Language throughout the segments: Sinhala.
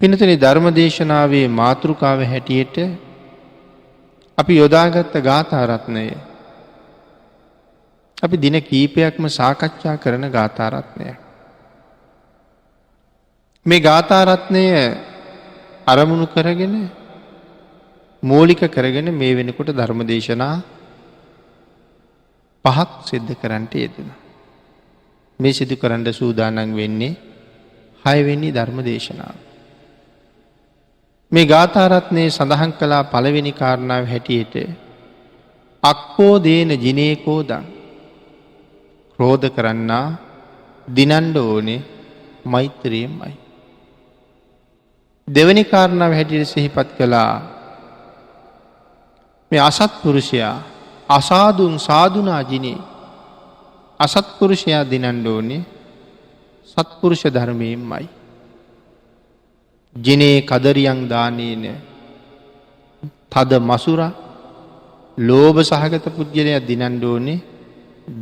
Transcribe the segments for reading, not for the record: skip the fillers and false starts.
පිනතුනි ධර්ම දේශනාවේ මාතෘකාව හැටියට අපි යොදාගත්ත ගාථා රත්නය අපි දින කීපයක්ම සාකච්ඡා කරන ගාථා රත්නය. මේ ගාථා රත්නය අරමුණු කරගෙන මූලික කරගෙන මේ වෙනකොට ධර්ම දේශනා පහක් සිද්ධ කරන්නට යෙදුණා. මේ සිදු කරන්න සූදානම් වෙන්නේ 6 වෙනි ධර්ම දේශනාව. මේ ගාථා රත්නයේ සඳහන් කළා පළවෙනි කාරණාව හැටියට අක්කෝ දේන ජිනේකෝදං ක්‍රෝධ කරන්නා දිනන්න ඕනේ මෛත්‍රියෙන්මයි. දෙවෙනි කාරණාව හැටියට සිහිපත් කළා මේ අසත්පුරුෂයා අසාදුන් සාදුනා ජිනේ අසත්පුරුෂයා දිනන්න ඕනේ සත්පුරුෂ ධර්මයෙන්මයි. ජිනේ කදරියන් දානේන තද මසුරා ලෝභ සහගත පුද්ගලයා දිනන්න ඕනේ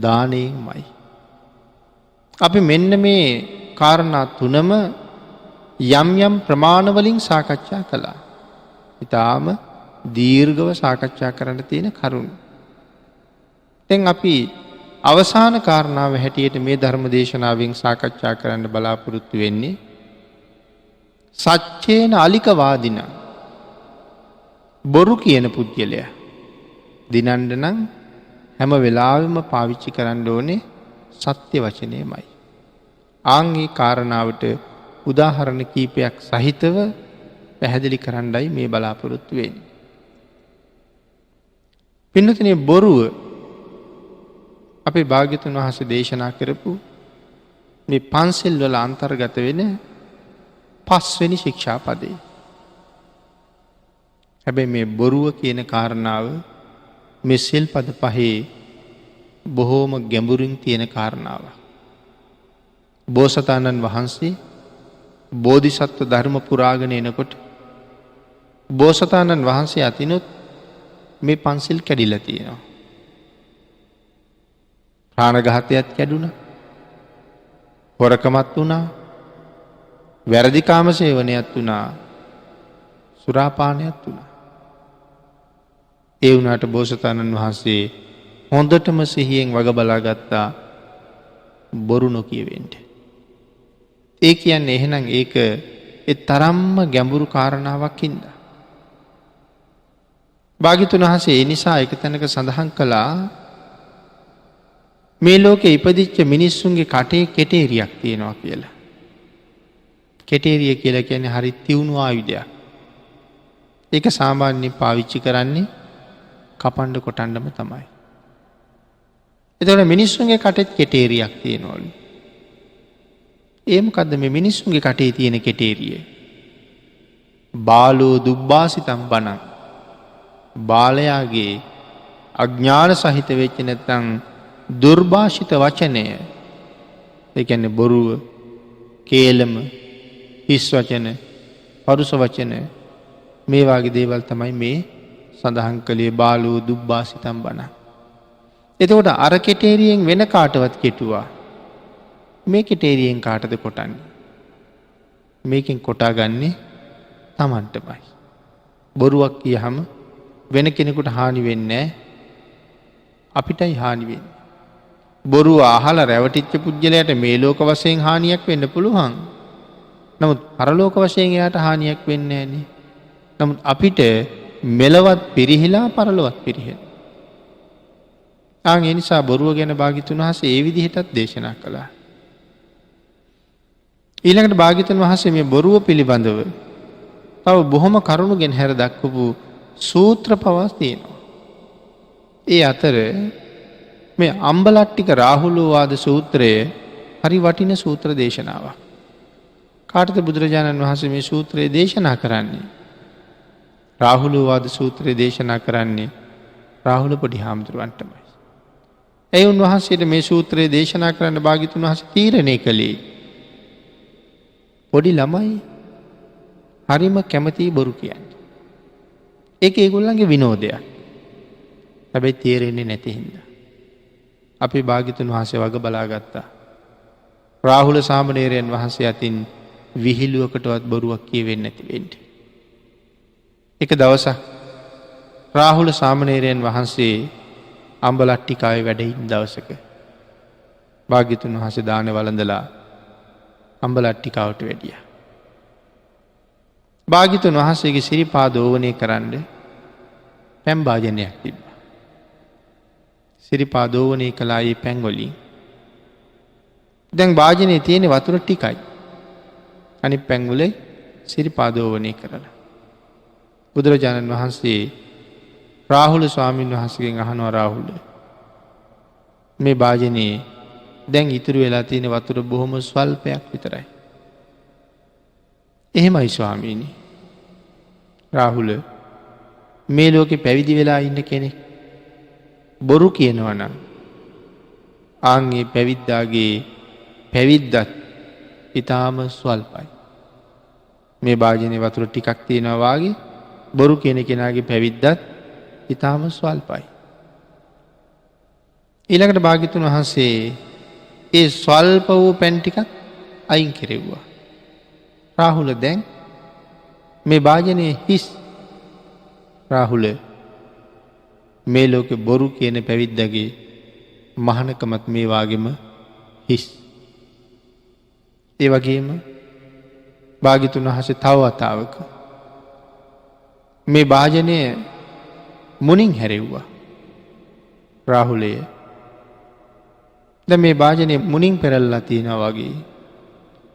දානයෙන්මයි. අපි මෙන්න මේ කාරණා තුනම යම් යම් ප්‍රමාණවලින් සාකච්ඡා කළා. ඊටාම දීර්ඝව සාකච්ඡා කරන්න තියෙන කරුණු. දැන් අපි අවසාන කාරණාව හැටියට මේ ධර්ම දේශනාවෙන් සාකච්ඡා කරන්න බලාපොරොත්තු වෙන්නේ සච්චේන අලික වාදින බොරු කියන පුද්ගලයා දිනන්න නම් හැම වෙලාවෙම පාවිච්චි කරන්න ඕනේ සත්‍ය වචනයමයි. ආන්ගේ කාරණාවට උදාහරණ කීපයක් සහිතව පැහැදිලි කරන්නයි මේ බලාපොරොත්තු වෙන්නේ. පින්නතුනි බොරුව අපේ භාග්‍යතුන් වහන්සේ දේශනා කරපු මේ පන්සිල් වල අන්තර්ගත වෙන 5 වෙනි ශික්ෂාපදේ. හැබැයි මේ බොරුව කියන කාරණාව මේ සිල්පද පහේ බොහෝම ගැඹුරින් තියෙන කාරණාවක්. බෝසතාණන් වහන්සේ බෝධිසත්ව ධර්ම පුරාගෙන එනකොට බෝසතාණන් වහන්සේ අතිනුත් මේ පන්සිල් කැඩිලා තියෙනවා. ප්‍රාණඝාතයත් කැඩුණා. හොරකමත් වුණා. වැරදි කාම සේවනයත් වුණා. සුරාපානයත් වුණා. ඒ වුණාට බෝසතාණන් වහන්සේ හොඳටම සිහියෙන් වග බලා ගත්තා බොරු නොකියවෙන්න. ඒ කියන්නේ එහෙනම් ඒක ඒ තරම්ම ගැඹුරු කාරණාවක් හින්දා. භාග්‍යතුන් වහන්සේ ඒ නිසා එක තැනක සඳහන් කළා මේ ලෝකේ ඉපදිච්ච මිනිස්සුන්ගේ කටේ කෙටේරියක් තියෙනවා කියලා. කෙටේරිය කියලා කියන්නේ හරි තියුණු ආයුධයක්. ඒක සාමාන්‍යයෙන් පාවිච්චි කරන්නේ කපන්න කොටන්නම තමයි. එතකොට මිනිස්සුන්ගේ කටේ කෙටේරියක් තියෙනවලු. ඒ මොකද්ද මේ මිනිස්සුන්ගේ කටේ තියෙන කෙටේරිය? බාලෝ දුබ්බාසිතම් බණං. බාලයාගේ අඥාන සහිත වෙච්ච නැත්නම් දුර්භාෂිත වචනය. ඒ කියන්නේ බොරුව, කේලම, හිස් වචන, පරුස වචන මේ වගේ දේවල් තමයි මේ සඳහන් කළේ බාලෝ දුබ්බාසිතම් බණං. එතකොට අර කෙටේරියෙන් වෙන කාටවත් කෙටුවා. මේ කෙටේරියෙන් කාටද කොටන්නේ? මේකෙන් කොටාගන්නේ Tamanටමයි. බොරුවක් කියහම වෙන කෙනෙකුට හානි වෙන්නේ අපිටයි හානි වෙන්නේ. බොරුව අහලා රැවටිච්ච පුද්ගලයාට මේ ලෝක වශයෙන් හානියක් වෙන්න පුළුවන්. නමුත් පරලෝක වශයෙන් එයාට හානියක් වෙන්නේ නැහනේ. නමුත් අපිට මෙලවත් පිරිහිලා පරලොවත් පිරිහෙන. ඒ නිසා බොරුව ගැන භාග්‍යතුන් වහන්සේ ඒ විදිහටත් දේශනා කළා. ඊළඟට භාග්‍යතුන් වහන්සේ මේ බොරුව පිළිබඳව තව බොහොම කරුණු ගෙන හැර දක්වපු සූත්‍ර පවා තියෙනවා. ඒ අතර මේ අම්බලට්ටික රාහුලෝවාද සූත්‍රය හරි වටින සූත්‍ර දේශනාවක්. කාටද බුදුරජාණන් වහන්සේ මේ සූත්‍රය දේශනා කරන්නේ? රාහුලෝවාද සූත්‍රය දේශනා කරන්නේ රාහුල පොඩි හාමුදුරුවන්ටමයි. ඒ උන්වහන්සේට මේ සූත්‍රය දේශනා කරන්න භාග්‍යතුන් වහන්සේ තීරණය කළේ පොඩි ළමයි හරිම කැමති බොරු කියන්නේ. ඒක ඒගොල්ලන්ගේ විනෝදයක්. හැබැයි තේරෙන්නේ නැති හින්දා අපි භාග්‍යතුන් වහන්සේ වග බලා ගත්තා. රාහුල සාමණේරයන් වහන්සේ අතින් විහිළුවකටවත් බොරුවක් කියවෙන්නේ නැති වෙන්න. එක දවසක් රාහුල සාමණේරයන් වහන්සේ අම්බලට්ටිකාවේ වැඩ ඉන්න දවසක භාග්‍යතුන් වහන්සේ දාන වළඳලා අම්බලට්ටිකාවට වැඩියා. භාග්‍යතුන් වහන්සේගේ සිරිපා දෝවණය කරන්න පැන් භාජනයක් තිබ්බා. සිරිපා දෝවණය කළා ඒ පැන් වලින්. දැන් භාජනයේ තියෙන වතුර ටිකයි. අනිත් පැන් වල සිරිපා දෝවණය කරලා. බුදුරජාණන් වහන්සේ රාහුල ස්වාමීන් වහන්සේගෙන් අහනවා රාහුල මේ භාජනයේ දැන් ඉතුරු වෙලා තියෙන වතුර බොහොම ස්වල්පයක් විතරයි. එහෙමයි ස්වාමීනි. රාහුල මේ ලෝකේ පැවිදි වෙලා ඉන්න කෙනෙක් බොරු කියනවා නම් ආන්ගේ පැවිද්දාගේ පැවිද්දත් ඊටාම ස්වල්පයි. මේ භාජනයේ වතුර ටිකක් තියෙනවා වාගේ බොරු කියන කෙනාගේ පැවිද්දත් ඊටාම ස්වල්පයි. ඊළඟට භාග්‍යතුන් වහන්සේ ඒ ස්වල්ප වූ පැන් ටිකක් අයින් කෙරෙව්වා. රාහුල දැන් මේ භාජනයේ හිස්. රාහුල මේ ලෝකේ බොරු කියන පැවිද්දගේ මහානකමත් මේ වාගේම හිස්. ඒ වගේම භාග්‍යතුන් වහන්සේ තව වතාවක මේ භාජනය මුණින් හැරෙව්වා. රාහුලය දැන් මේ භාජනය මුණින් පෙරල්ලා තියෙනවා වගේ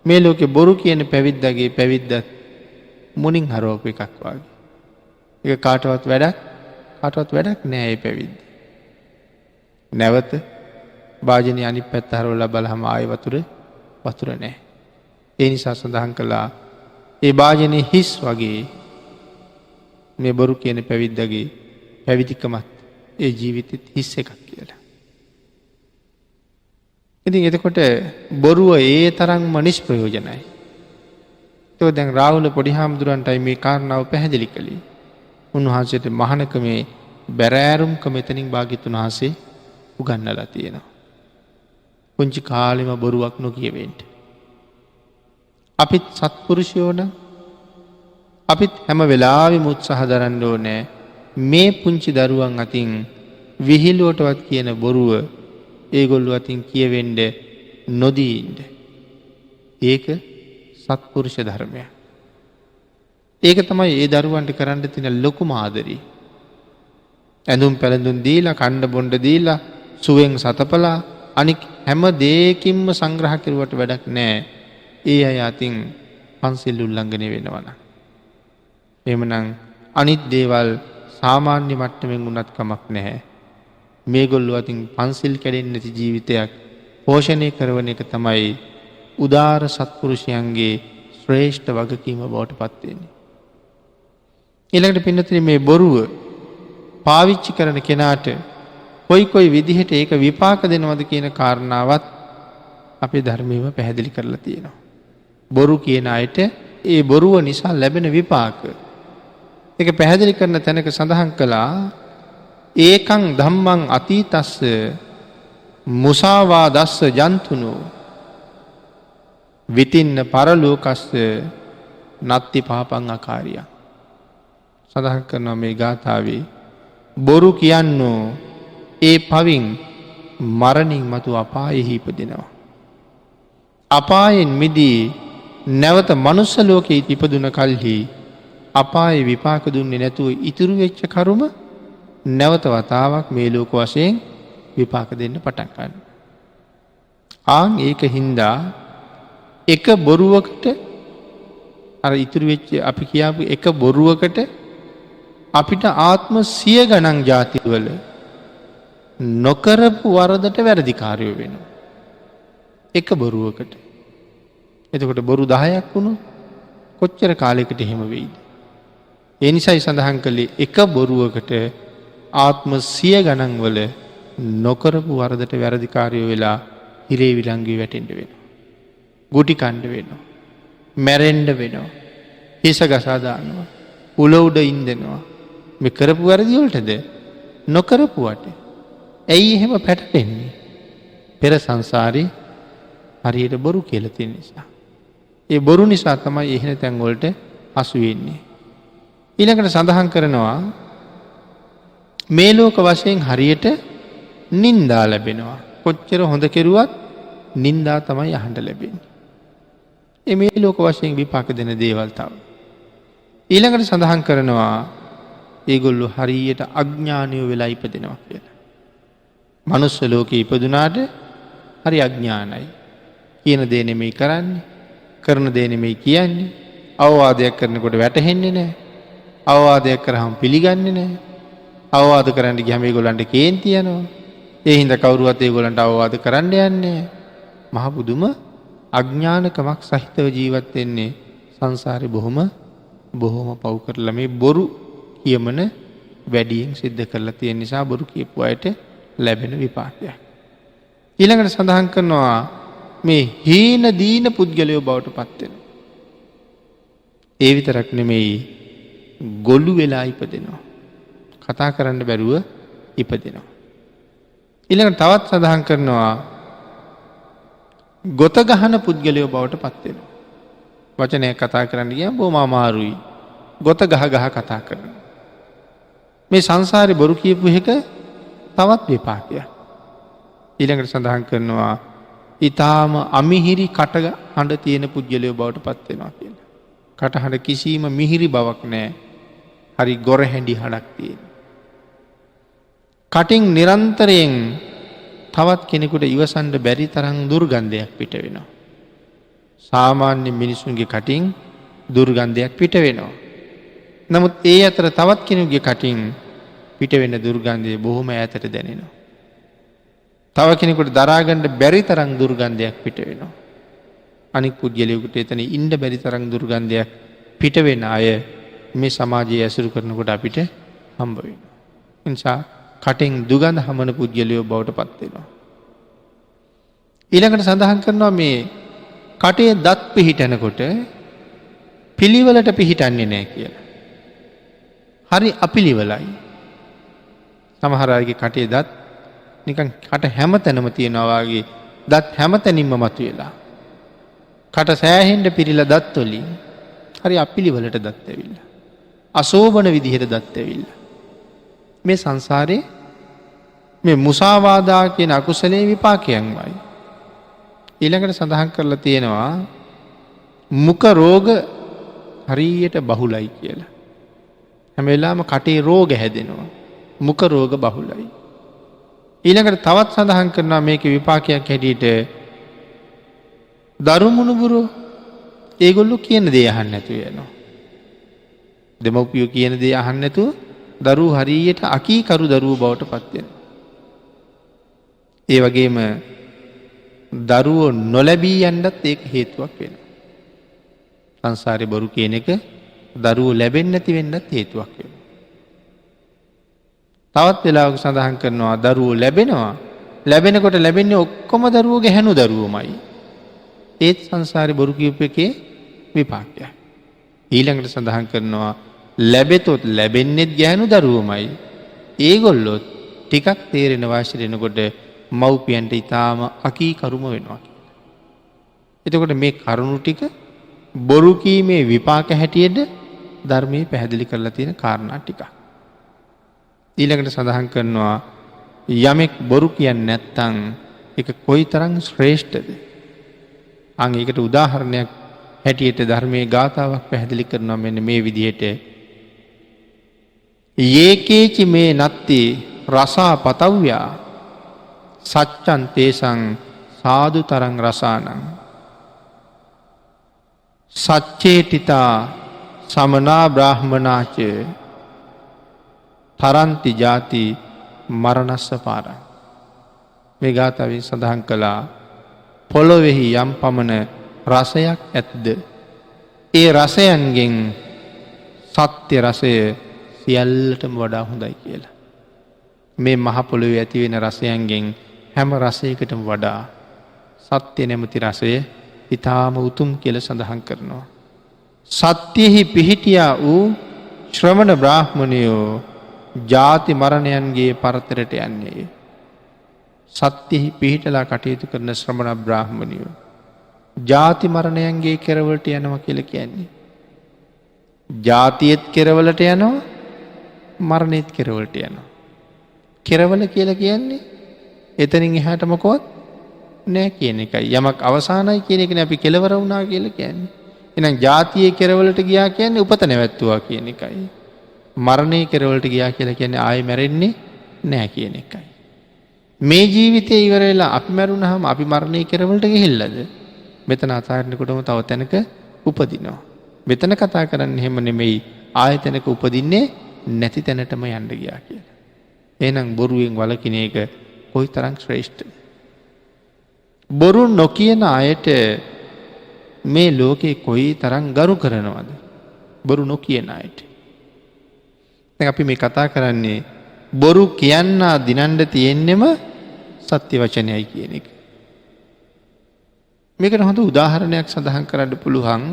මේ ලෝකේ බොරු කියන පැවිද්දගේ පැවිද්දත් මුණින් හරවපු එකක් වගේ. ඒක කාටවත් වැඩක් නෑ ඒ පැවිද්ද. නැවත භාජනය අනිත් පැත්ත හරවලා බලහම ආයෙ වතුර නෑ. ඒ නිසා සඳහන් කළා ඒ භාජනයේ හිස් වගේ මේ බොරු කියන පැවිද්දගේ පැවිදිකමත් ඒ ජීවිතෙත් හිස් එකක් කියලා. ඉතින් එතකොට බොරුව ඒ තරම්ම නිෂ්ප්‍රයෝජනයි. ඒක දැන් රාහුල පොඩි හාමුදුරන්ටයි මේ කාරණාව පැහැදිලි කළේ. උන්වහන්සේට මහානකමේ බැරෑරුම්කම එතනින් භාග්‍යතුන් වහන්සේ උගන්වලා තියෙනවා. පුංචි කාලෙම බොරුවක් නොකියවෙන්න. අපිත් සත්පුරුෂයෝ නම් අපිත් හැම වෙලාවෙම උත්සාහ දරන්න ඕනේ මේ පුංචි දරුවන් අතින් විහිළුවටවත් කියන බොරුව ඒගොල්ලෝ අතින් කියවෙන්න නොදී ඉන්න. ඒක සත්පුරුෂ ධර්මයක්. ඒක තමයි ඒ දරුවන්ට කරන්න තියෙන ලොකුම ආදරේ. ඇඳුම් පැළඳුම් දීලා කන්න බොන්න දීලා සුවෙන් සතපලා අනික් හැම දෙයකින්ම සංග්‍රහ කරුවට වැඩක් නැහැ. ඒ අය අතින් පන්සිල් උල්ලංඝනය වෙනවා නම්. එහෙමනම් අනිත් දේවල් සාමාන්‍ය මට්ටමින් උනත් කමක් නැහැ. මේගොල්ලෝ අතින් පන්සිල් කැඩෙන්නේ නැති ජීවිතයක් පෝෂණය කරන එක තමයි උදාර සත්පුරුෂයන්ගේ ශ්‍රේෂ්ඨ වගකීම බවට පත් වෙන්නේ. ඊළඟට පින්නතුනි මේ බොරුව පාවිච්චි කරන කෙනාට කොයි විදිහට ඒක විපාක දෙනවද කියන කාරණාවත් අපේ ධර්මයේම පැහැදිලි කරලා තියෙනවා. බොරු කියන අයට ඒ බොරුව නිසා ලැබෙන විපාක ඒක පැහැදිලි කරන තැනක සඳහන් කළා ඒකං ධම්මං අතීතස්ස මුසාවාදස්ස ජන්තුනෝ විතින්න පරලෝකස්ස නත්ති පාපං අකාරිය. සඳහන් කරනවා මේ ගාථාවේ බොරු කියන්නෝ ඒ පවින් මරණින් මතු අපායෙහි ඉපදිනවා. අපායෙන් මිදී නැවත මනුස්ස ලෝකයේ ඉපදුන කල්හි අපායේ විපාක දුන්නේ නැතුව ඉතුරු වෙච්ච කර්ම නැවත වතාවක් මේ ලෝක වශයෙන් විපාක දෙන්න පටන් ගන්නවා. ආන් ඒක හින්දා එක බොරුවකට අර ඉතුරු වෙච්ච අපි කියාපු එක බොරුවකට අපිට ආත්ම 100 ගණන් ජාතිවල නොකරපු වරදට වැරදිකාරයෝ වෙනවා. එක බොරුවකට. එතකොට බොරු 10ක් වුණොත් කොච්චර කාලයකට එහෙම වෙයිද? ඒ නිසායි සඳහන් කළේ එක බොරුවකට ආත්ම 100 ගණන් වල නොකරපු වරදට වැරදිකාරයෝ වෙලා හිරේ විලංගුවේ වැටෙන්න වෙනවා. ගුටි කන්න වෙනවා. මැරෙන්න වෙනවා. හිස ගසා දානවා. උල උඩ ඉන්දෙනවා. මේ කරපු වැරදි වලටද නොකරපුවට. ඇයි එහෙම පැටලෙන්නේ? පෙර සංසාරේ හරියට බොරු කියලා තියෙන නිසා. ඒ බොරු නිසා තමයි එහෙන තැන් වලට හසු වෙන්නේ. ඊළඟට සඳහන් කරනවා මේ ලෝක වශයෙන් හරියට නින්දා ලැබෙනවා. කොච්චර හොඳ කෙරුවත් නින්දා තමයි අහන්න ලැබෙන්නේ. මේ ලෝක වශයෙන් විපාක දෙන දේවල් තව. ඊළඟට සඳහන් කරනවා ඒගොල්ලෝ හරියට අඥානිය වෙලා ඉපදෙනවා කියලා. මනුස්ස ලෝකේ ඉපදුනාට හරි අඥානයි. කියන දේ නෙමෙයි කරන්නේ, කරන දේ නෙමෙයි කියන්නේ. අවවාදයක් කරනකොට වැටහෙන්නේ නැහැ. අවවාදයක් කරාම පිළිගන්නේ නැහැ. අවවාද කරන්න ගියාම ඒගොල්ලන්ට කේන්ති යනවා. ඒ හින්දා කවුරුවත් ඒගොල්ලන්ට අවවාද කරන්න යන්නේ මහ පුදුම අඥානකමක් සහිතව ජීවත් වෙන්නේ සංසාරේ බොහොම පව් කරලා මේ බොරු කියමන වැඩියෙන් සිද්ධ කරලා තියෙන නිසා බොරු කියපු අයට ලැබෙන විපාකයක්. ඊළඟට සඳහන් කරනවා මේ හීන දීන පුද්ගලයෝ බවට පත් වෙනවා. ඒ විතරක් නෙමෙයි ගොළු වෙලා ඉපදෙනවා. කතා කරන්න බැරුව ඉපදෙනවා. ඊළඟට තවත් සඳහන් කරනවා ගොත ගහන පුද්ගලයෝ බවට පත් වෙනවා. වචනයක් කතා කරන්න ගියාම බොහොම අමාරුයි. ගොත ගහ කතා කරනවා. මේ සංසාරේ බොරු කියපු එක තවත් විපාකයක්. ඊළඟට සඳහන් කරනවා ඊටාම අමිහිරි කටහඬ තියෙන පුද්ගලයෝ බවට පත් වෙනවා කියලා. කටහඬ කිසිම මිහිරි බවක් නැහැ. හරි ගොර හැඬි හඬක් තියෙන. කටින් නිරන්තරයෙන් තවත් කෙනෙකුට ඉවසන්න බැරි තරම් දුර්ගන්ධයක් පිට වෙනවා. සාමාන්‍ය මිනිසුන්ගේ කටින් දුර්ගන්ධයක් පිට වෙනවා. නමුත් ඒ අතර තවත් කෙනෙකුගේ කටින් පිට වෙන දුර්ගන්ධය බොහොම ඈතට දැනෙනවා. තව කෙනෙකුට දරා ගන්න බැරි තරම් දුර්ගන්ධයක් පිට වෙනවා. අනික් පුද්ගලයෙකුට එතන ඉන්න බැරි තරම් දුර්ගන්ධයක් පිට වෙන අය මේ සමාජයේ ඇසුරු කරනකොට අපිට හම්බ වෙනවා. එනිසා කටෙන් දුගඳ හමන පුද්ගලයෝ බවට පත් වෙනවා. ඊළඟට සඳහන් කරනවා මේ කටේ දත් පිහිටනකොට පිළිවෙලට පිහිටන්නේ නැහැ කියලා. හරි අපිලිවලයි. සමහර අයගේ කටේ දත් නිකන් කට හැමතැනම තියනවා වගේ දත් හැමතැනින්ම මතුවෙලා. කට සෑහෙන්න පිරීලා දත් වලින් හරි අපිලිවලට දත් ඇවිල්ලා. අශෝභන විදිහට දත් ඇවිල්ලා. මේ සංසාරේ මේ මුසාවාදා කියන අකුසලයේ විපාකයන්මයි. ඊළඟට සඳහන් කරලා තියෙනවා මුඛ රෝග හරියට බහුලයි කියලා. හැම වෙලාවෙම කටේ රෝග හැදෙනවා. මුඛ රෝග බහුලයි. ඊළඟට තවත් සඳහන් කරනවා මේකේ විපාකයක් හැටියට දරුමුණුබුරු ඒගොල්ලෝ කියන දේ අහන්න නැතුව යනවා. දෙමව්පියෝ කියන දේ අහන්න නැතුව දරුවෝ හරියට අකීකරු දරුවෝ බවට පත් වෙනවා. ඒ වගේම දරුවෝ නොලැබී යන්නත් ඒක හේතුවක් වෙනවා. සංසාරේ බොරු කියන එක දරුවෝ ලැබෙන්නේ නැති වෙන්නත් හේතුවක් වෙනවා. තවත් වෙලාවක සඳහන් කරනවා දරුවෝ ලැබෙනවා. ලැබෙනකොට ලැබෙන්නේ ඔක්කොම දරුවෝ ගැහැණු දරුවෝමයි. ඒත් සංසාරේ බොරු කියපු එකේ විපාකයක්. ඊළඟට සඳහන් කරනවා ලැබෙතොත් ලැබෙන්නේත් ගැහැණු දරුවෝමයි. ඒගොල්ලෝ ටිකක් තේරෙන වාසිරෙනකොට මව්පියන්ට ඊටාම අකීකරුම වෙනවා. එතකොට මේ කරුණු ටික බොරු කීමේ විපාක හැටියට ධර්මයේ පැහැදිලි කරලා තියෙන කාරණා ටික. ඊළඟට සඳහන් කරනවා යමෙක් බොරු කියන්නේ නැත්නම් ඒක කොයිතරම් ශ්‍රේෂ්ඨද? අන් ඒකට උදාහරණයක් හැටියට ධර්මයේ ගාථාවක් පැහැදිලි කරනවා මෙන්න මේ විදිහට. යේකේචි මේ නත්ති රසා පතව්‍යා සච්ඡන් තේසං සාදු තරං රසානං සච්චේටිතා සමනා බ්‍රාහ්මනාච තරන්ති ජාති මරණස්ස පාරං. මේ ගාථාවෙන් සඳහන් කළා පොළොවේහි යම් පමණ රසයක් ඇත්ද ඒ රසයන්ගෙන් සත්‍ය රසය සියල්ලටම වඩා හොඳයි කියලා. මේ මහ පොළොවේ ඇති වෙන රසයන්ගෙන් හැම රසයකටම වඩා සත්‍ය නැමැති රසය ඊටාම උතුම් කියලා සඳහන් කරනවා. සත්‍යෙහි පිහිටියා වූ ශ්‍රමණ බ්‍රාහ්මණයෝ ජාති මරණයන්ගේ පරතරට යන්නේ. සත්‍යෙහි පිහිටලා කටයුතු කරන ශ්‍රමණ බ්‍රාහ්මණයෝ ජාති මරණයන්ගේ කෙරවලට යනවා කියලා කියන්නේ. ජාතියත් කෙරවලට යනවා මරණයත් කෙරවලට යනවා. කෙරවල කියලා කියන්නේ එතනින් එහාට මොකවත් නෑ කියන එකයි. යමක් අවසානයි කියන එකනේ අපි කෙලවර වුණා කියලා කියන්නේ. එහෙනම් ජාතියේ කෙරවලට ගියා කියන්නේ උපත නැවැත්තුවා කියන එකයි. මරණයේ කෙරවලට ගියා කියලා කියන්නේ ආයෙ මැරෙන්නේ නෑ කියන එකයි. මේ ජීවිතේ ඉවර වෙලා අපි මැරුණාම අපි මරණයේ කෙරවලට ගිහිල්ලාද? මෙතන අතාරිනකොටම තව තැනක උපදිනවා. මෙතන කතා කරන්නේ එහෙම නෙමෙයි. ආයතනක උපදින්නේ නැති තැනටම යන්න ගියා කියලා. එහෙනම් බොරුවෙන් වළකින එක කොයිතරම් ශ්‍රේෂ්ඨද? බොරු නොකියන අයට මේ ලෝකේ කොයිතරම් ගරු කරනවද? බොරු නොකියන අයට. දැන් අපි මේ කතා කරන්නේ බොරු කියන්නා දිනන්න තියෙන්නෙම සත්‍ය වචනයයි කියන එක. මේකට හොඳ උදාහරණයක් සඳහන් කරන්න පුළුවන්.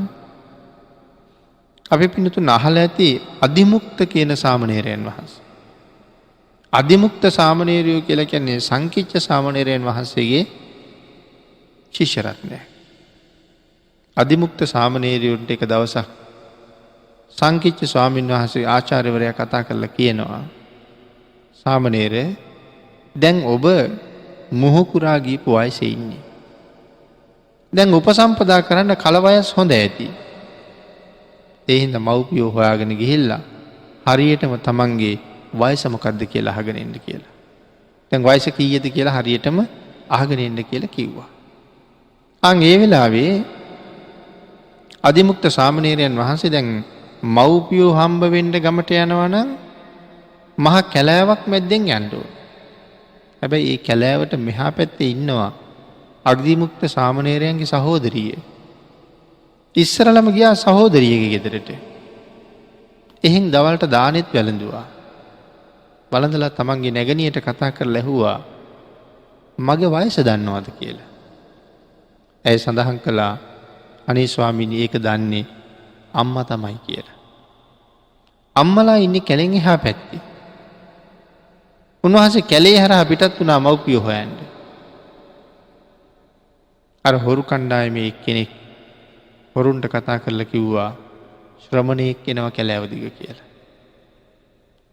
අපි පින්නතුන් අහලා ඇති අදිමුක්ත කියන සාමණේරයන් වහන්සේ. අදිමුක්ත සාමණේරයෝ කියලා කියන්නේ සංකිච්ඡ සාමණේරයන් වහන්සේගේ ශිෂ්‍ය රත්නය. අදිමුක්ත සාමණේරයන්ට එක දවසක් සංකිච්ඡ ස්වාමීන් වහන්සේ ආචාර්යවරයා කතා කරලා කියනවා, සාමණේර දැන් ඔබ මොහුකුරා ගිහපු වයසේ ඉන්නේ. දැන් උපසම්පදා කරන්න කල වයස් හොඳ ඇති. ඒ හින්දා මව්පියෝ හොයාගෙන ගිහිල්ලා හරියටම තමන්ගේ වයස මොකද්ද කියලා අහගෙන ඉන්න කියලා. දැන් වයස කීයද කියලා හරියටම අහගෙන ඉන්න කියලා කිව්වා. ඒ වෙලාවේ අදිමුක්ත සාමණේරයන් වහන්සේ දැන් මව්පියෝ හම්බ වෙන්න ගමට යනවා නම් මහ කැලෑවක් මැද්දෙන් යන්න ඕන. හැබැයි ඒ කැලෑවට මෙහා පැත්තේ ඉන්නවා අදිමුක්ත සාමණේරයන්ගේ සහෝදරිය. ඉස්සරළම ගියා සහෝදරියගේ ගෙදරට. එහෙන් දවල්ට දානෙත් වැළඳුවා. වළඳලා තමන්ගේ නැගණියට කතා කරලා ඇහුවා මගේ වයස දන්නවද කියලා. ඇය සඳහන් කළා අනේ ස්වාමීනි ඒක දන්නේ අම්මා තමයි කියලා. අම්මලා ඉන්නේ කැලෙන් එහා පැත්තේ. උන්වහන්සේ කැලේ හරහා පිටත් වුණා මව්පියෝ හොයන්න. අර හොරු කණ්ඩායමේ එක්කෙනෙක් හොරුන්ට කතා කරලා කිව්වා ශ්‍රමණේක් එනවා කැලෑව දිග කියලා.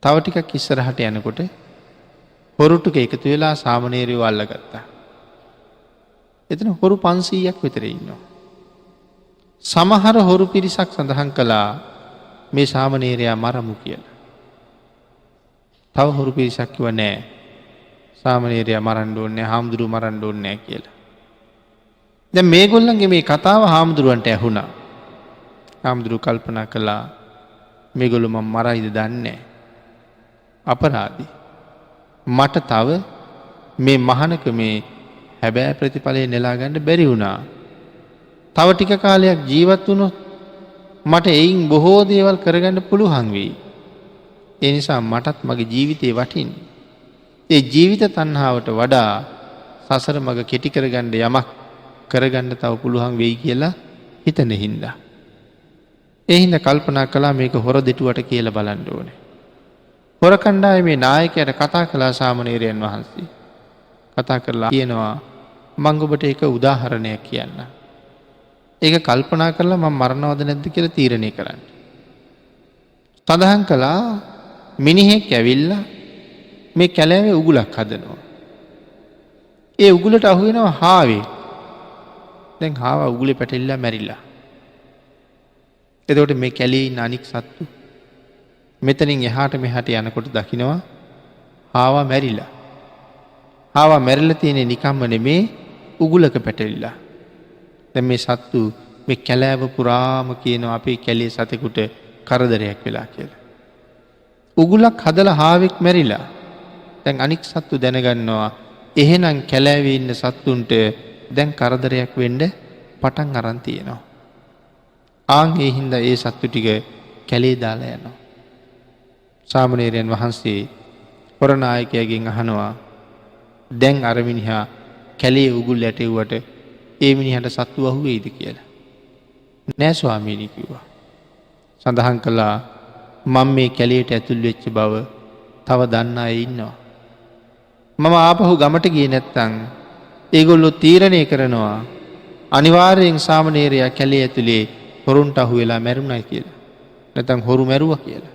තව ටිකක් ඉස්සරහට යනකොට හොරු ටික එකතු වෙලා සාමණේරයෝ අල්ලගත්තා. එතන හොරු 500ක් විතර ඉන්නවා. සමහර හොරු පිරිසක් සඳහන් කළා මේ සාමණේරයා මරමු කියලා. තව හොරු පිරිසක් කිව්වා නෑ සාමණේරයා මරන්න ඕනේ නෑ, හාමුදුරුවෝ මරන්න ඕනේ නෑ කියලා. දැන් මේගොල්ලන්ගේ මේ කතාව හාමුදුරුවන්ට ඇහුණා. හාමුදුරුවෝ කල්පනා කළා මේගොල්ලෝ මම මරයිද දන්නේ නෑ. අපරාධි. මට තව මේ මහානකමේ හැබෑ ප්‍රතිඵලය නෙලා ගන්න බැරි වුණා. තව ටික කාලයක් ජීවත් වුණොත් මට එයින් බොහෝ දේවල් කරගන්න පුළුවන් වෙයි. ඒ නිසා මටත් මගේ ජීවිතේ වටින්නේ. ඒ ජීවිත තණ්හාවට වඩා සසර මග කෙටි කරගන්න යමක් කරගන්න තව පුළුවන් වෙයි කියලා හිතන හින්දා. ඒ හින්දා කල්පනා කළා මේක හොර දෙටුවට කියලා බලන්න ඕනේ. හොර කණ්ඩායමේ නායකයාට කතා කළා සාමණේරයන් වහන්සේ. කතා කරලා කියනවා මම ඔබට එක උදාහරණයක් කියන්න. ඒක කල්පනා කරලා මම මරණවද නැද්ද කියලා තීරණය කරන්න. සඳහන් කළා මිනිහෙක් ඇවිල්ලා මේ කැලෑවේ උගුලක් හදනවා. ඒ උගුලට අහු වෙනවා හාවේ. දැන් හාවා උගුලේ පැටලිලා මැරිලා. එතකොට මේ කැලේ ඉන්න අනික් සත්තු මෙතනින් එහාට මෙහාට යනකොට දකින්නවා හාවා මැරිලා. හාවා මැරිලා තියෙන්නේ නිකම්ම නෙමේ උගුලක පැටලිලා. දැන් මේ සත්තු මේ කැලෑව පුරාම කියනවා අපේ කැලේ සතෙකුට කරදරයක් වෙලා කියලා. උගුලක් හදලා හාවෙක් මැරිලා. දැන් අනික් සත්තු දැනගන්නවා එහෙනම් කැලෑවේ ඉන්න සත්තුන්ට දැන් කරදරයක් වෙන්න පටන් අරන් තියෙනවා. ඒ හින්දා ඒ සත්තු ටික කැලේ දාලා යනවා. සාමණේරයන් වහන්සේ පොරනායකයාගෙන් අහනවා දැන් අර මිනිහා කැලේ උගුල් ඇටෙව්වට ඒ මිනිහට සත්තු අහුවේද කියලා. නෑ ස්වාමීනි කිව්වා. සඳහන් කළා මම මේ කැලේට ඇතුල් වෙච්ච බව තව දන්න අය ඉන්නවා. මම ආපහු ගමට ගියේ නැත්තම් ඒගොල්ලෝ තීරණය කරනවා අනිවාර්යෙන් සාමණේරයා කැලේ ඇතුලේ හොරුන්ට අහු වෙලා මැරුණයි කියලා. නැත්නම් හොරු මැරුවා කියලා.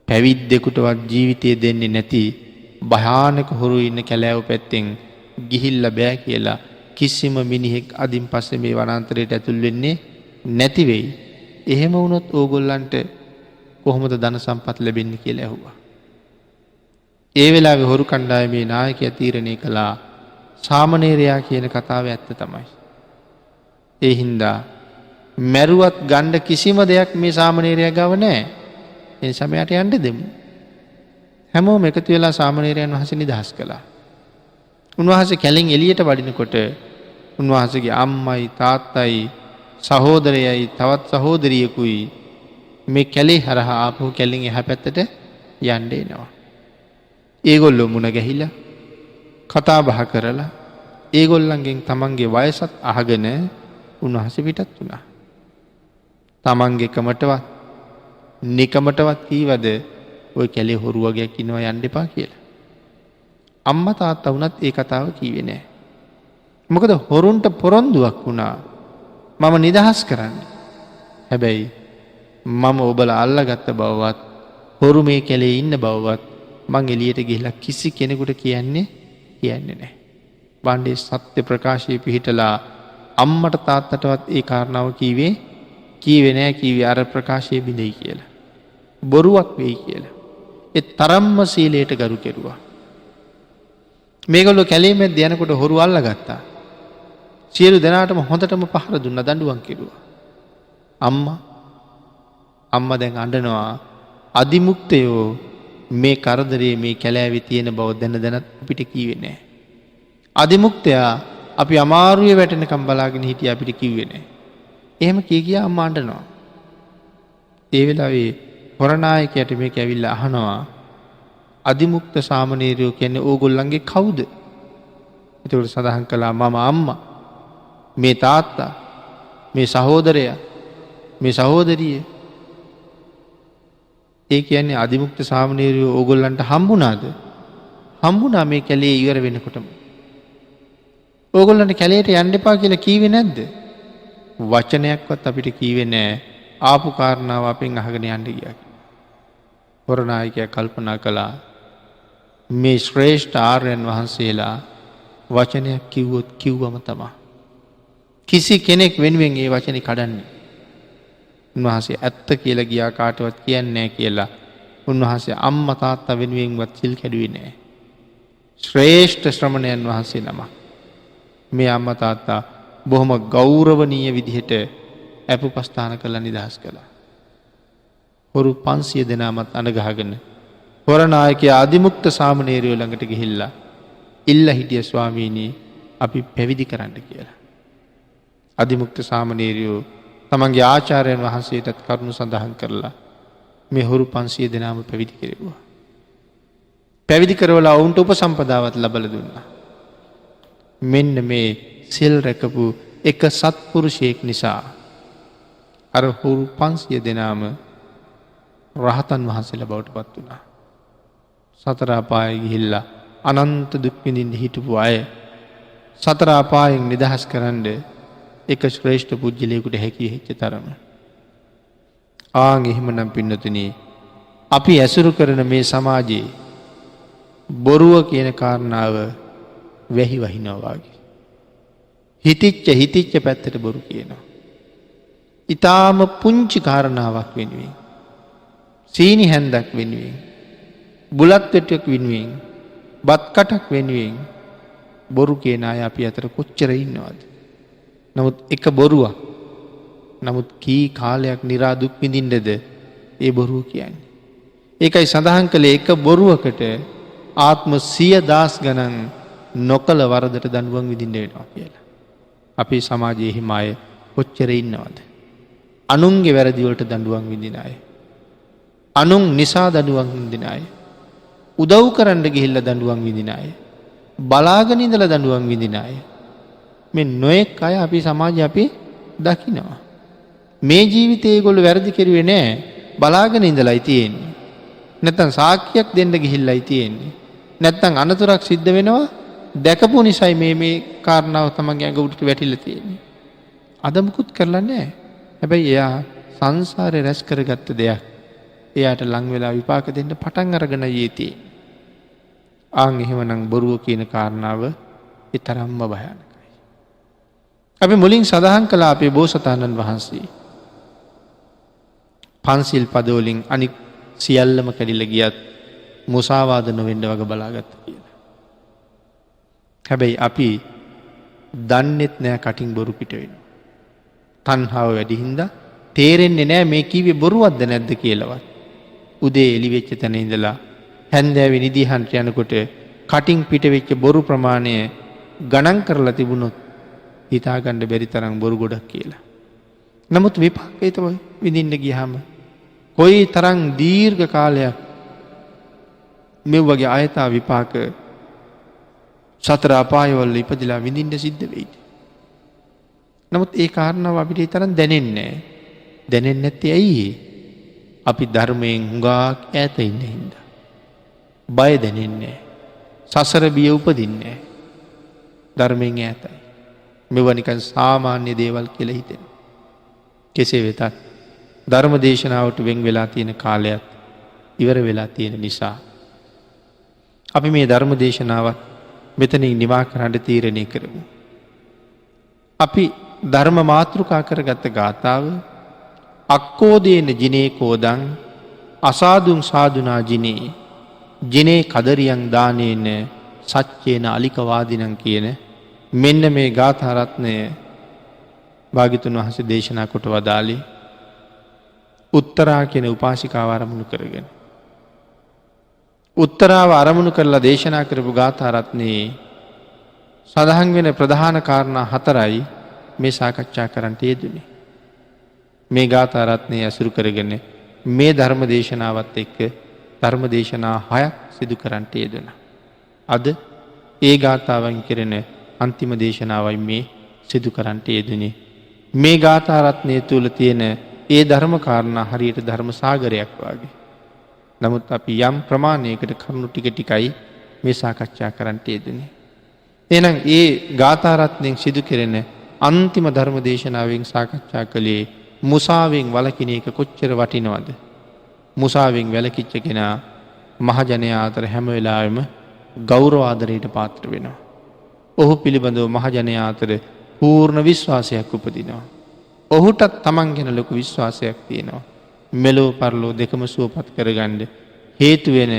පැවිද්දෙකුටවත් ජීවිතය දෙන්නේ නැති භයානක හොරු ඉන්න කැලෑව පැත්තෙන් ගිහිල්ලා බෑ කියලා කිසිම මිනිහෙක් අදින් පස්සේ මේ වනාන්තරයට ඇතුල් වෙන්නේ නැති වෙයි. එහෙම වුණොත් ඕගොල්ලන්ට කොහොමද ධන සම්පත් ලැබෙන්නේ කියලා ඇහුවා. ඒ වෙලාවේ හොරු කණ්ඩායමේ නායකයා තීරණය කළා සාමණේරයා කියන කතාව ඇත්ත තමයි. ඒ හින්දා මැරුවත් ගන්න කිසිම දෙයක් මේ සාමණේරයා ගාව නැහැ. ඒ නිසා මෙයාට යන්න දෙමු. හැමෝම එකතු වෙලා සාමණේරයන් වහන්සේ නිදහස් කළා. උන්වහන්සේ කැලෙන් එළියට වඩිනකොට උන්වහන්සේගේ අම්මයි තාත්තයි සහෝදරයයි තවත් සහෝදරියකුයි මේ කැලේ හරහා ආපහු කැලෙන් එහා පැත්තට යන්න එනවා. ඒගොල්ලෝ මුණ ගැහිලා කතා බහ කරලා ඒගොල්ලන්ගෙන් තමන්ගේ වයසත් අහගෙන උන්වහන්සේ පිටත් වුණා. තමන්ගේ කමටවත් නිකමටවත් කීවද ඔය කැලේ හොරු වගේක් ඉන්නවා යන්න එපා කියලා. අම්මා තාත්තා වුණත් ඒ කතාව කීවේ නැහැ. මොකද හොරුන්ට පොරොන්දුවක් වුණා මම නිදහස් කරන්න. හැබැයි මම ඔබලා අල්ලගත්ත බවවත් හොරු මේ කැලේ ඉන්න බවවත් මං එළියට ගිහිල්ලා කිසි කෙනෙකුට කියන්නේ නැහැ. බණ්ඩේ සත්‍ය ප්‍රකාශයේ පිහිටලා අම්මට තාත්තටවත් ඒ කාරණාව කීවේ නැහැ. කීවේ අර ප්‍රකාශයේ බිඳෙයි කියලා. බොරුවක් වෙයි කියලා. ඒ තරම්ම සීලයට ගරු කෙරුවා. මේගොල්ලෝ කැලේ මැද්ද යනකොට හොරු අල්ලගත්තා. සියලු දෙනාටම හොඳටම පහර දුන්නා දඬුවම් කෙරුවා. අම්මා දැන් අඬනවා අදිමුක්තයෝ මේ කරදරේ මේ කැලෑවේ තියෙන බව දැනත් අපිට කීවේ නැහැ. අදිමුක්තයා අපි අමාරුවේ වැටෙනකම් බලාගෙන හිටියා අපිට කිව්වේ නැහැ. එහෙම කියා අම්මා අඬනවා. ඒ වෙලාවේ හොරනායකයාට මේක ඇවිල්ලා අහනවා අදිමුක්ත සාමණේරයෝ කියන්නේ ඕගොල්ලන්ගේ කවුද? ඒකට සඳහන් කළා මම අම්මා, මේ තාත්තා, මේ සහෝදරයා, මේ සහෝදරිය. ඒ කියන්නේ අදිමුක්ත සාමණේරයෝ ඕගොල්ලන්ට හම්බුණාද? හම්බුණා මේ කැලේ ඉවර වෙනකොටම. ඕගොල්ලන්ට කැලේට යන්න එපා කියලා කීවේ නැද්ද? වචනයක්වත් අපිට කීවේ නැහැ. ආපු කාරණාව අපෙන් අහගෙන යන්න ගියා. හොරනායකයා කල්පනා කළා මේ ශ්‍රේෂ්ඨ ආර්යයන් වහන්සේලා වචනයක් කිව්වොත් කිව්වම තමයි. කිසි කෙනෙක් වෙනුවෙන් ඒ වචනේ කඩන්නේ. උන්වහන්සේ ඇත්ත කියලා ගියා කාටවත් කියන්නේ නැහැ කියලා. උන්වහන්සේ අම්මා තාත්තා වෙනුවෙන්වත් සිල් කැඩුවේ නැහැ. ශ්‍රේෂ්ඨ ශ්‍රමණයන් වහන්සේ නම. මේ අම්මා තාත්තා බොහොම ගෞරවනීය විදිහට අපුපස්ථාන කරලා නිදහස් කළා. හොරු 500 දෙනාමත් අඬගහගෙන හොරනායකයා අදිමුක්ත සාමණේරයෝ ළඟට ගිහිල්ලා ඉල්ලා හිටිය ස්වාමීනි අපි පැවිදි කරන්න කියලා. අදිමුක්ත සාමණේරයෝ තමන්ගේ ආචාර්යයන් වහන්සේටත් කරුණු සඳහන් කරලා මේ හොරු 500 දෙනාම පැවිදි කෙරෙව්වා. පැවිදි කරවලා වුන්ට උපසම්පදාවත් ලැබලා දුන්නා. මෙන්න මේ සිල් රැකපු එක සත්පුරුෂයෙක් නිසා අර හොරු 500 දෙනාම රහතන් වහන්සේලා බවට පත් වුණා. සතර අපායේ ගිහිල්ලා අනන්ත දුක් විඳින්න හිටපු අය සතර අපායෙන් නිදහස් කරන්න එක ශ්‍රේෂ්ඨ පුජ්‍යලයකට හැකි වෙච්ච තරම. එහෙමනම් පින්නතුනි අපි ඇසුරු කරන මේ සමාජයේ බොරුව කියන කාරණාව වැහි වහිනවා වගේ. හිතිච්ච පැත්තට බොරු කියනවා. ඊටාම පුංචි කාරණාවක් වෙනුවෙන් සීනි හැන්දක් වෙනුවෙන් බුලත් වෙට්ටියක් වෙනුවෙන් බත් කටක් වෙනුවෙන් බොරු කියන අය අපි අතර කොච්චර ඉන්නවද? නමුත් එක බොරුවක්. නමුත් කී කාලයක් නිරා දුක් විඳින්නද ඒ බොරුව කියන්නේ. ඒකයි සඳහන් කළේ එක බොරුවකට ආත්ම 100,000 ගණන් නොකල වරදට දඬුවම් විඳින්න වෙනවා කියලා. අපේ සමාජයේ හිම අය කොච්චර ඉන්නවද? අනුන්ගේ වැරදි වලට දඬුවම් විඳින අය. අනුන් නිසා දඬුවම් විඳින අය. උදව් කරන්න ගිහිල්ලා දඬුවම් විඳින අය. බලාගෙන ඉඳලා දඬුවම් විඳින අය. මේ නොඑක් අය අපි සමාජයේ අපි දකිනවා. මේ ජීවිතේ ඒගොල්ලෝ වැරදි කෙරුවේ නැහැ. බලාගෙන ඉඳලායි තියෙන්නේ. නැත්තම් සාක්කියක් දෙන්න ගිහිල්ලායි තියෙන්නේ. නැත්තම් අනතුරක් සිද්ධ වෙනවා දැකපු නිසයි මේ කාරණාව තමන්ගේ ඇඟ උඩට වැටිලා තියෙන්නේ. අද මුකුත් කරලා නැහැ. හැබැයි එයා සංසාරේ රැස් කරගත්ත දෙයක් එයාට ලං වෙලා විපාක දෙන්න පටන් අරගෙන යෙතියි. ආන් එහෙමනම් බොරුව කියන කාරණාව ඒ තරම්ම භයානකයි. අපි මුලින් සඳහන් කළා අපේ බෝසතාණන් වහන්සේ පන්සිල් පදවලින් අනික් සියල්ලම කැඩිලා ගියත් මුසාවාද නොවෙන්න වග බලාගත්තා කියලා. හැබැයි අපි දන්නෙත් නෑ කටින් බොරු පිට වෙනවා. තණ්හාව වැඩි හින්දා තේරෙන්නේ නෑ මේ කිව්වේ බොරුවක්ද නැද්ද කියලාවත්. උදේ එළි වෙච්ච තැන ඉඳලා හැන්දෑවේ නිදිහන්ට යනකොට කටින් පිට වෙච්ච බොරු ප්‍රමාණය ගණන් කරලා තිබුණොත් හිතා ගන්න බැරි තරම් බොරු ගොඩක් කියලා. නමුත් විපාකේ තමයි විඳින්න ගියාම කොයි තරම් දීර්ඝ කාලයක් මේ වගේ ආයතා විපාක සතර අපායවල ඉපදිලා විඳින්න සිද්ධ වෙයිද? නමුත් ඒ කාරණාව අපිට ඒ තරම් දැනෙන්නේ නැහැ. දැනෙන්නේ නැත්තේ ඇයි? අපි ධර්මයෙන් හුඟක් ඈත ඉන්න හින්දා. බය දැනෙන්නේ නැහැ. සසර බිය උපදින්නේ නැහැ. ධර්මයෙන් ඈතයි. මේවා නිකන් සාමාන්‍ය දේවල් කියලා හිතෙන. කෙසේ වෙතත් ධර්ම දේශනාවට වෙන් වෙලා තියෙන කාලයත් ඉවර වෙලා තියෙන නිසා අපි මේ ධර්ම දේශනාවත් මෙතනින් නිවා කරන්න තීරණය කරමු. අපි ධර්ම මාතෘකා කරගත්ත ගාථාව අක්කෝදේන ජිනේ කෝදං අසාදුන් සාදුනා ජිනේ ජිනේ කදරියන් දානේන සච්චේන අලිකවාදිනං කියන මෙන්න මේ ගාථා රත්නය භාග්‍යතුන් වහන්සේ දේශනා කොට වදාළේ උත්තරා කියන උපාසිකාව අරමුණු කරගෙන. උත්තරාව අරමුණු කරලා දේශනා කරපු ගාථා රත්නයේ සඳහන් වෙන ප්‍රධාන කාරණා 4යි මේ සාකච්ඡා කරන්නට යෙදුනේ. මේ ගාථා රත්නය අසුරු කරගෙන මේ ධර්ම දේශනාවත් එක්ක ධර්ම දේශනා 6ක් සිදු කරන්නට යෙදුණා. අද ඒ ගාථාවෙන් කෙරෙන අන්තිම දේශනාවයි මේ සිදු කරන්නට යෙදුනේ. මේ ගාථා රත්නය තුල තියෙන ඒ ධර්ම කාරණා හරියට ධර්ම සාගරයක් වගේ. නමුත් අපි යම් ප්‍රමාණයකට කරුණු ටික ටිකයි මේ සාකච්ඡා කරන්නට යෙදුනේ. එහෙනම් ඒ ගාථා රත්නයෙන් සිදු කෙරෙන අන්තිම ධර්ම දේශනාවෙන් සාකච්ඡා කළේ මුසාවෙන් වළකින එක කොච්චර වටිනවද? මුසාවෙන් වැළකිච්ච කෙනා මහජනයා අතර හැම වෙලාවෙම ගෞරව ආදරයට පාත්‍ර වෙනවා. ඔහු පිළිබඳව මහජනයා අතර පූර්ණ විශ්වාසයක් උපදිනවා. ඔහුටත් තමන් ගැන ලොකු විශ්වාසයක් තියෙනවා. මෙලෝ පරලෝ දෙකම සුවපත් කරගන්න හේතු වෙන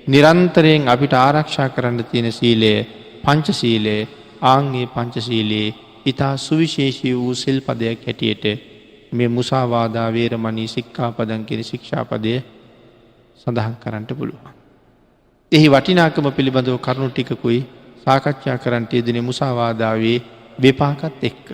නිරන්තරයෙන් අපිට ආරක්ෂා කරන්න තියෙන සීලය පංචශීලය. ආන්ගේ පංචශීලයේ ඊතා සුවිශේෂී වූ සිල්පදයක් හැටියට මේ මුසාවාදා වේරමණී සික්ඛාපදං කියන ශික්ෂාපදය සඳහන් කරන්නට පුළුවන්. එහි වටිනාකම පිළිබඳව කරුණු ටිකකුයි සාකච්ඡා කරන්නට යෙදුනේ මුසාවාදාවේ විපාකත් එක්ක.